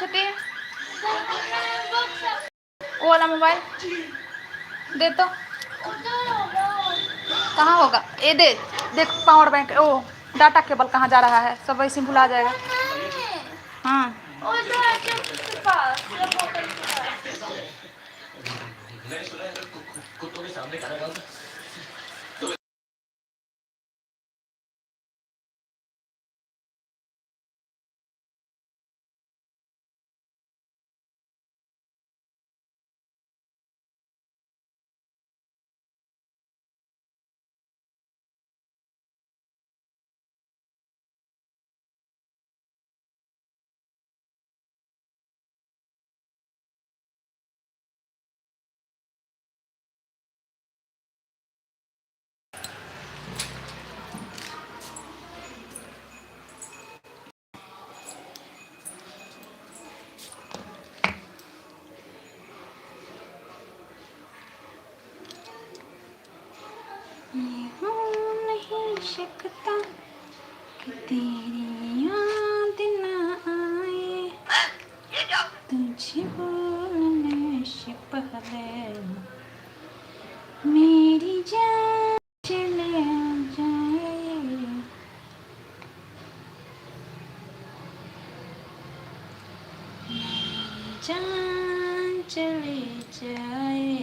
छुट्टी वो वाला मोबाइल दे तो। कहाँ होगा ये दे। देख पावर बैंक ओ डाटा केबल कहाँ जा रहा है, सब वैसे भुला जाएगा। हाँ नहीं सकता कि तेरी याद ना आए तुझे बोलने से पहले मेरी जान चले जाए। जान चले जाए।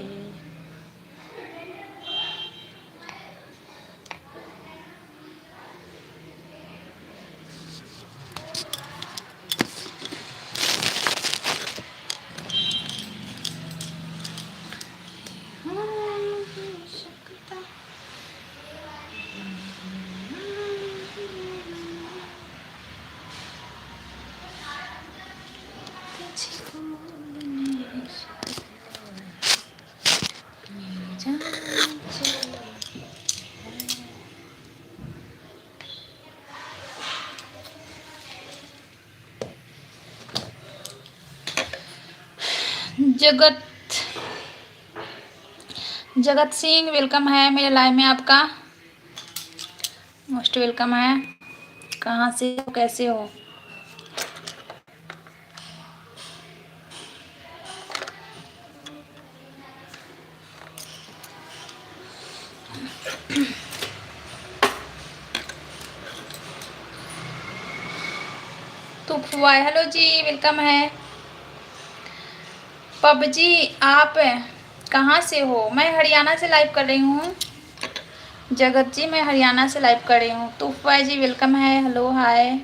जगत सिंह वेलकम है मेरे लाइव में, आपका मोस्ट वेलकम है। कहाँ से हो, कैसे हो? तुफवाई हेलो जी वेलकम है। पबजी आप कहाँ से हो? मैं हरियाणा से लाइव कर रही हूँ। जगत जी मैं हरियाणा से लाइव कर रही हूँ। तुफवाई जी वेलकम है, हेलो हाय।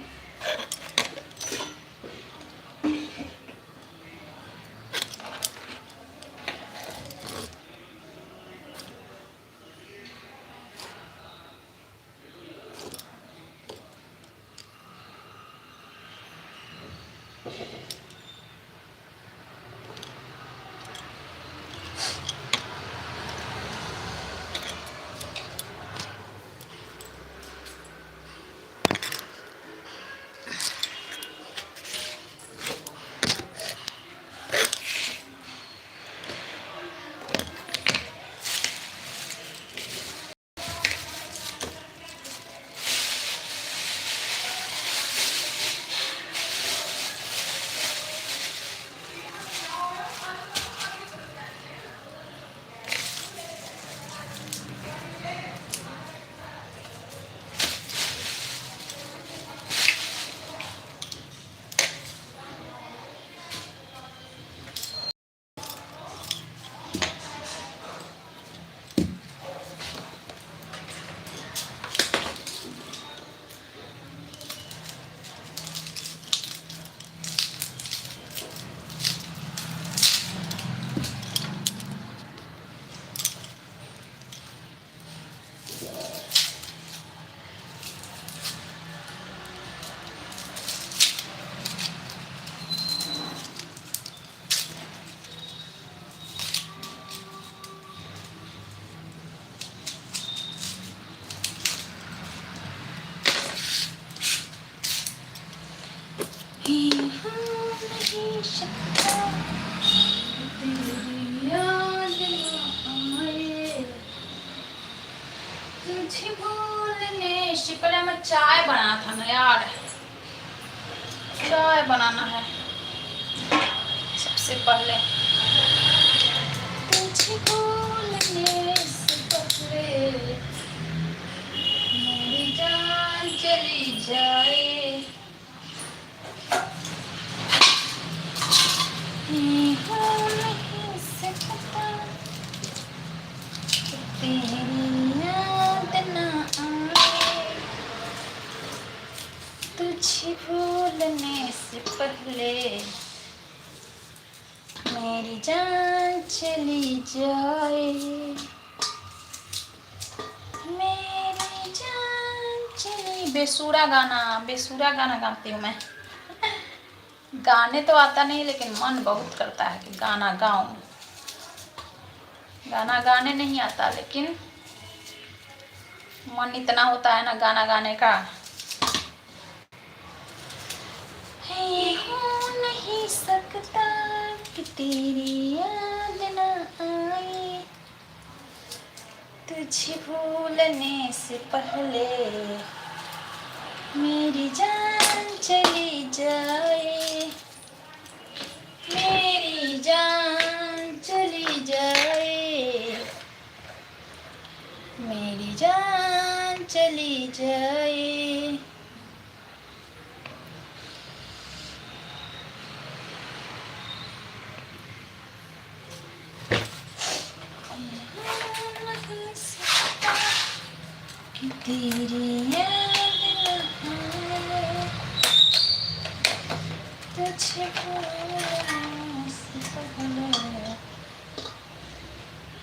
पहले मैं चाय बनाना था ना यार, चाय बनाना है। से पहले, तुझे भूलने से पहले मेरी जान चली जाए। नहीं से पता तेरी याद न आए, तुझे भूलने से पहले मेरी जान चली जाए, मेरी जान चली। बेसुरा गाना गाती हूँ मैं। गाने तो आता नहीं, लेकिन मन बहुत करता है कि गाना गाऊं। गाना गाने नहीं आता, लेकिन मन इतना होता है ना गाना गाने का। हो नहीं सकता कि तेरी याद न आए, तुझे भूलने से पहले मेरी जान चली जाए, मेरी जान चली जाए, मेरी जान चली जाए। तेरी याद न तुझे भूलने से पहले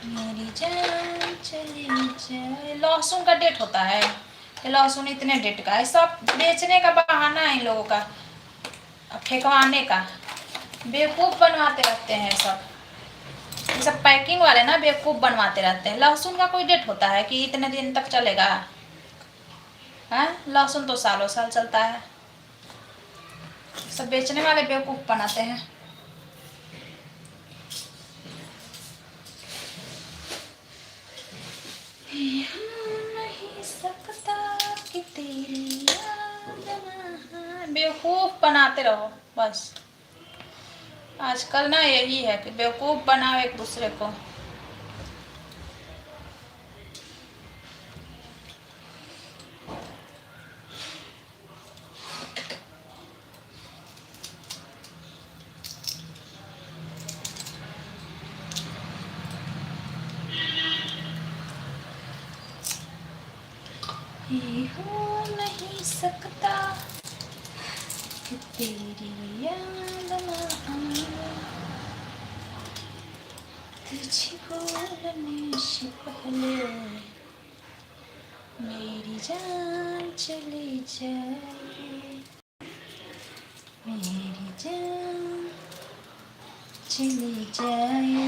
मेरी जान चली जाए। लहसुन का डेट होता है, लहसुन इतने डेट का है, सब बेचने का बहाना है इन लोगों का, फेंकवाने का। बेवकूफ़ बनवाते रहते हैं सब, ये सब पैकिंग वाले ना बेवकूफ़ बनवाते रहते हैं। लहसुन का कोई डेट होता है कि इतने दिन तक चलेगा? है, लहसुन तो सालों साल चलता है। सब बेचने वाले बेवकूफ़ बनाते हैं। नहीं सकता कि तेरी याद न, बेवकूफ़ बनाते रहो बस। आजकल ना यही है कि बेवकूफ़ बनाओ एक दूसरे को। हो नहीं सकता कि तेरी याद न आए, तुझे भूलने से पहले मेरी जान चली जाए, मेरी जान चली जाए।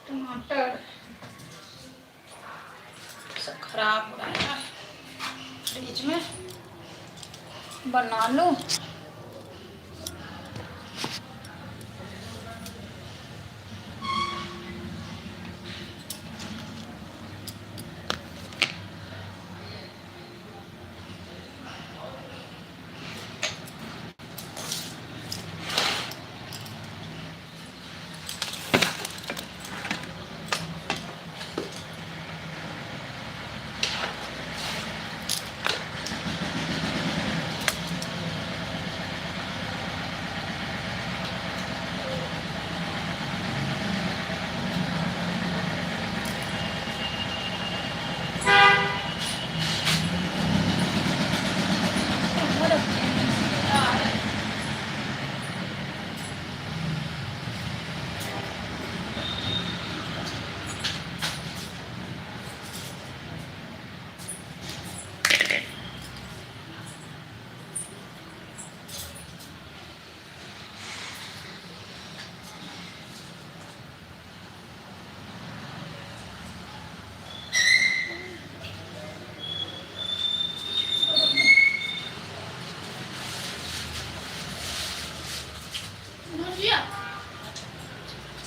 टमाटर सब खराब हो रहा है, फ्रिज में बना लूं।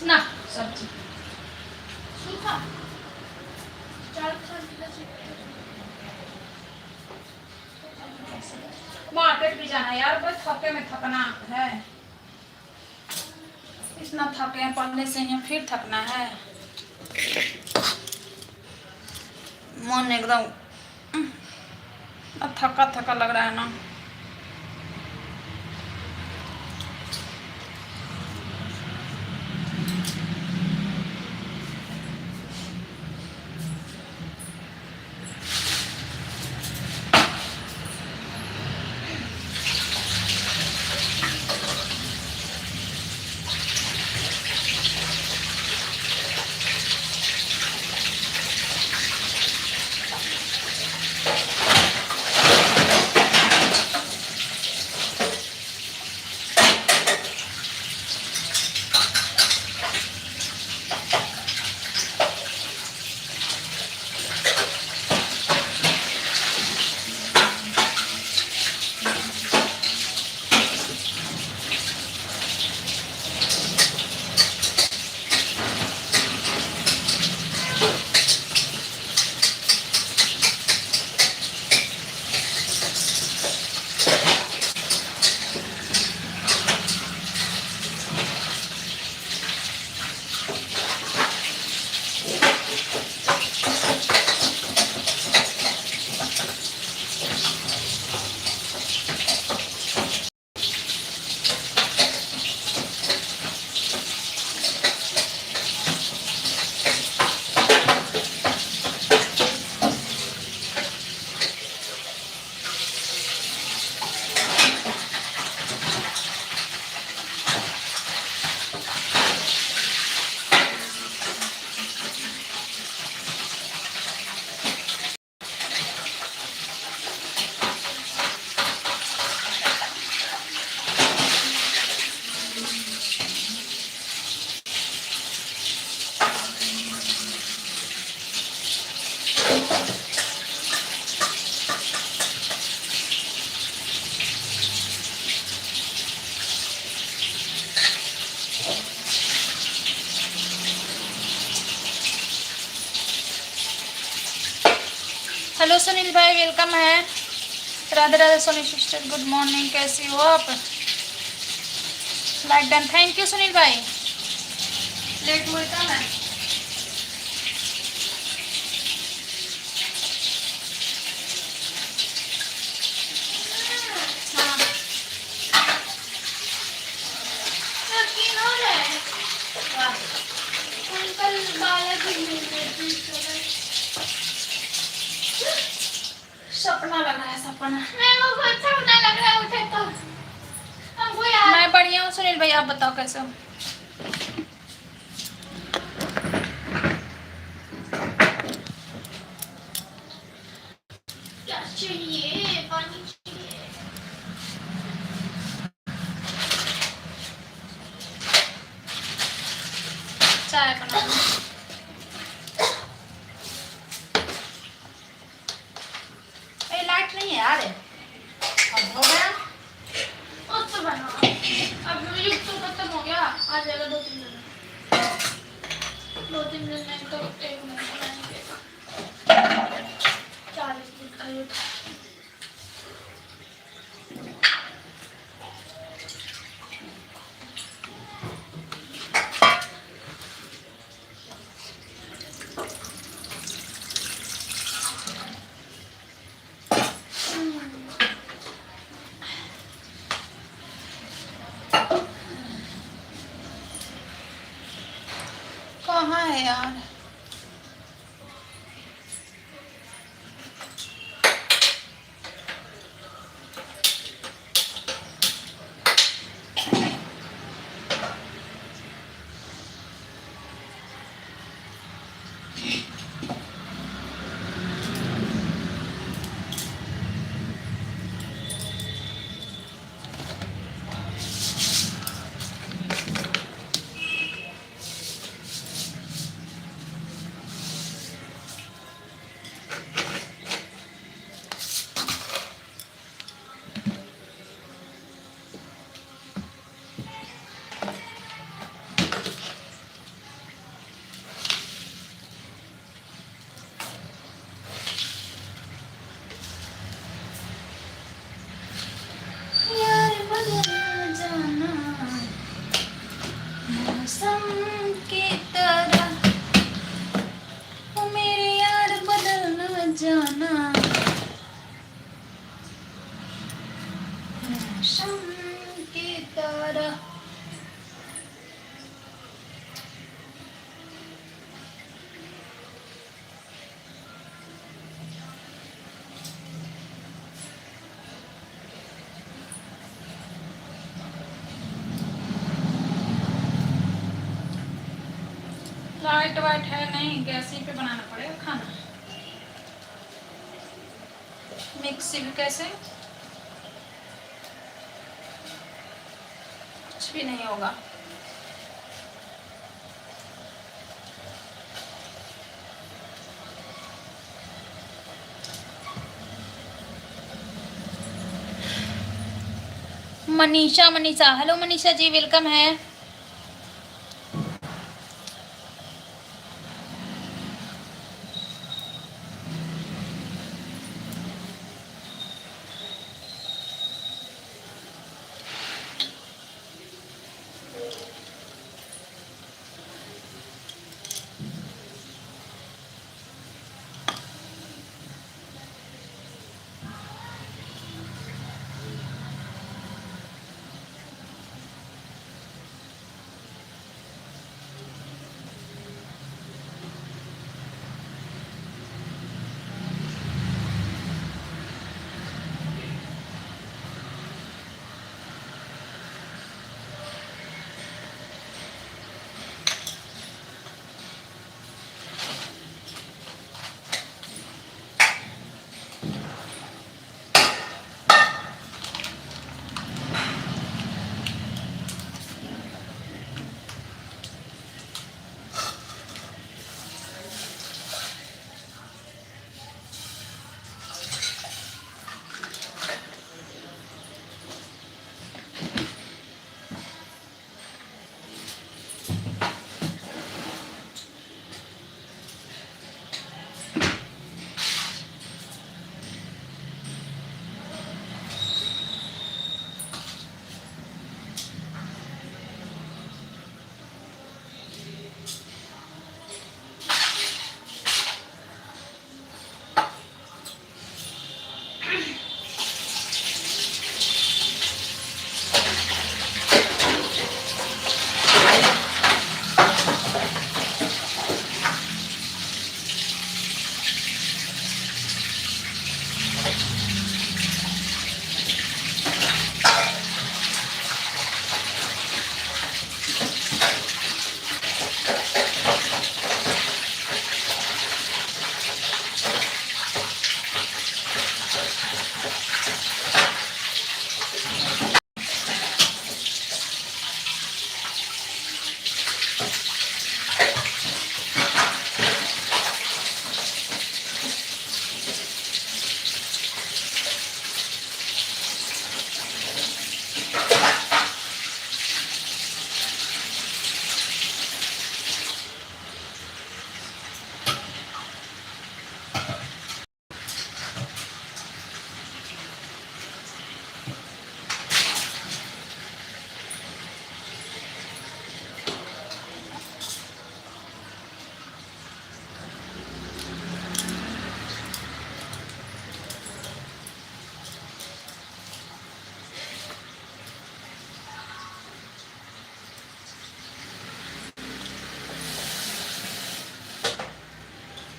ना सब्जी मार्केट भी जाना है यार, बस थके में थकना है, इतना थके हैं पढ़ने से, यहाँ फिर थकना है, मन एकदम थका थका लग रहा है ना। हेलो सुनील भाई, वेलकम है। Radhe Radhe Soni sister, good morning, कैसी हो आप? Like done, thank you Sunil भाई। लेट हुआ था मैं, सपना लग रहा है, सपना। सपना लग रहा है, उठे तो मैं बढ़िया हूँ सुनील भाई, आप बताओ कैसे हो? क्या चाहिए? पानी चाहिए। चाय बना। लाइट नहीं है यार, अब हो गया। तो बना, अब म्यूजिक तो खत्म हो गया, आ जाएगा 2-3 दिन में, 2-3 दिन नहीं तो 1 महीना लगेगा, 40 दिन का युद्ध। कहाँ है यार? मौसम की तरह ओ मेरे यार बदल न जाना, मौसम की तरह। लाइट वाइट है नहीं, गैस ही पे बनाना पड़ेगा खाना। मिक्सी भी कैसे, कुछ भी नहीं होगा। मनीषा, मनीषा हेलो मनीषा जी, वेलकम है।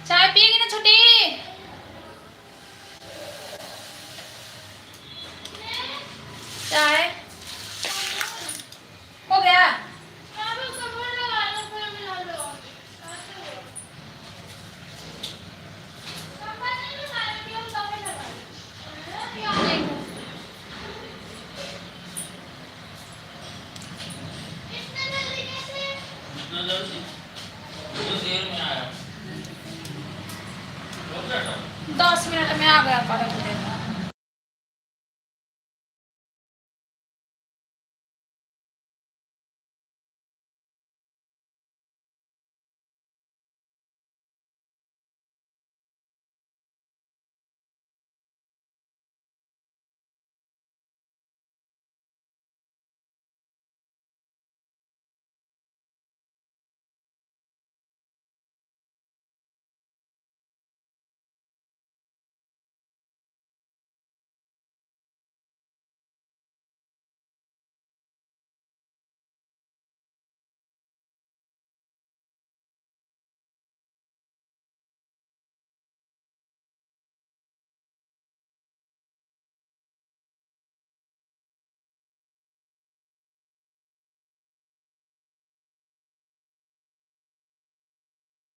चाय पिएगी ना छोटी? चाय हो गया? दस मिनट में आ गया।